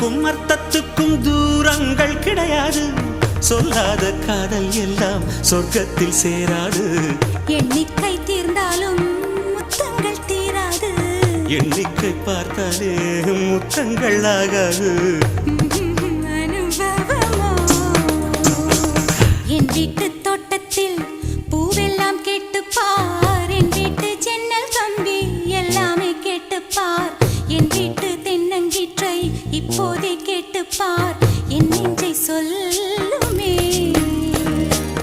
சொல்லுக்கும் அர்த்தத்துக்கும் தூரங்கள் கிடையாது. சொல்லாத காதல் எல்லாம் சொர்க்கத்தில் சேராது. எண்ணிக்கை தீர்ந்தாலும் முத்தங்கள் தீராது. எண்ணிக்கை பார்த்தாலே முத்தங்கள் ஆகாது. அனுபவமோ என் வீட்டு தோட்டத்தில்